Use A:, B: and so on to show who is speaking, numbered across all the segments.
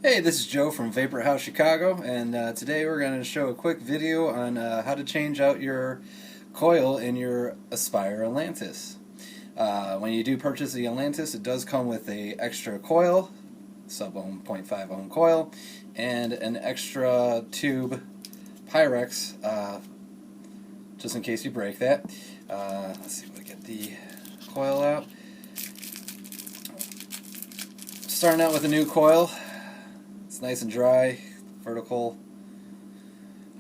A: Hey, this is Joe from VaporHausChicago, and today we're going to show a quick video on how to change out your coil in your Aspire Atlantis. When you do purchase the Atlantis, it does come with a extra coil, sub-ohm 0.5 ohm coil, and an extra tube Pyrex, just in case you break that. Let's see if we get the coil out. Starting out with a new coil. It's nice and dry, vertical.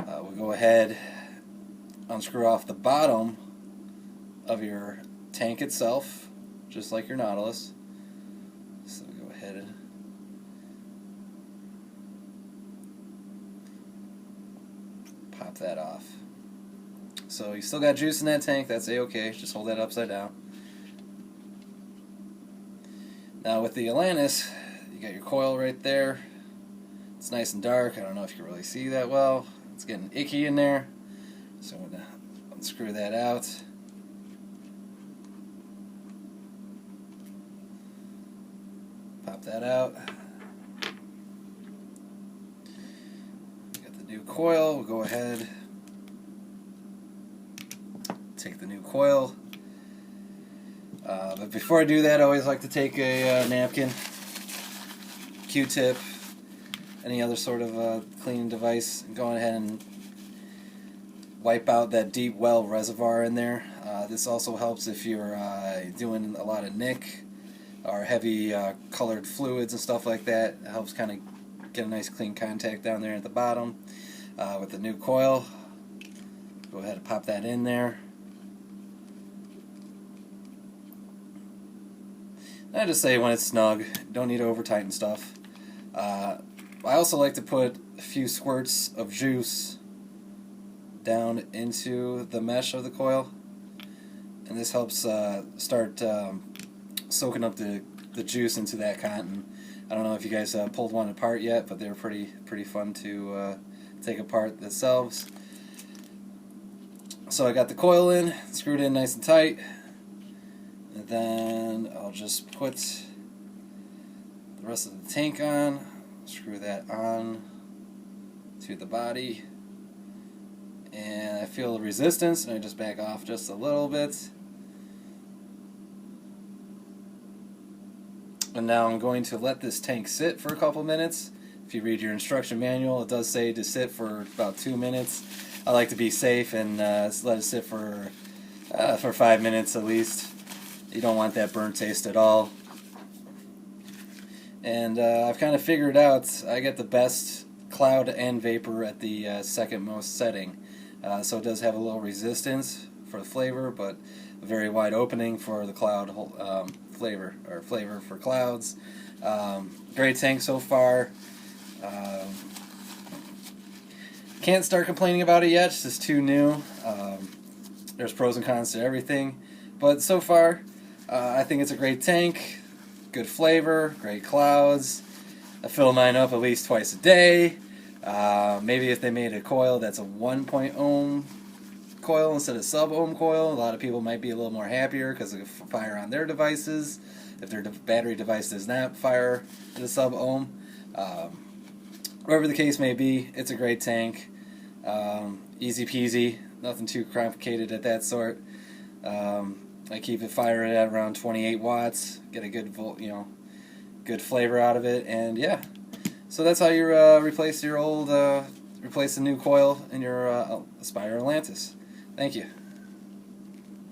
A: We'll go ahead, unscrew off the bottom of your tank itself, just like your Nautilus. So we go ahead and pop that off. So you still got juice in that tank, that's a-okay, just hold that upside down. Now with the Atlantis, you got your coil right there. It's nice and dark. I don't know if you can really see that well. It's getting icky in there. So I'm going to unscrew that out. Pop that out. We got the new coil. We'll go ahead, take the new coil. But before I do that, I always like to take a napkin, Q-tip, any other sort of cleaning device, and go ahead and wipe out that deep well reservoir in there. This also helps if you're doing a lot of nick or heavy colored fluids and stuff like that. It helps kind of get a nice clean contact down there at the bottom. With the new coil, go ahead and pop that in there. I just say when it's snug, don't need to over tighten stuff. I also like to put a few squirts of juice down into the mesh of the coil, and this helps start soaking up the juice into that cotton. I don't know if you guys pulled one apart yet, but they're pretty fun to take apart themselves. So I got the coil in, screwed in nice and tight, and then I'll just put the rest of the tank on. Screw that on to the body, and I feel the resistance, and I just back off just a little bit. And now I'm going to let this tank sit for a couple minutes. If you read your instruction manual, it does say to sit for about 2 minutes. I like to be safe and let it sit for 5 minutes at least. You don't want that burnt taste at all. And I've kind of figured out I get the best cloud and vapor at the second most setting. So it does have a little resistance for the flavor, but a very wide opening for the cloud flavor for clouds. Great tank so far. Can't start complaining about it yet, it's just too new. There's pros and cons to everything, but so far I think it's a great tank. Good flavor, great clouds. I fill mine up at least twice a day. Maybe if they made a coil that's a 1 ohm coil instead of sub-ohm coil, a lot of people might be a little more happier because it can fire on their devices. If their battery device does not fire to the sub-ohm. Whatever the case may be, it's a great tank. Easy peasy, nothing too complicated at that sort. I keep it firing at around 28 watts, get a good good flavor out of it, and yeah. So that's how you replace the new coil in your Aspire Atlantis. Thank you.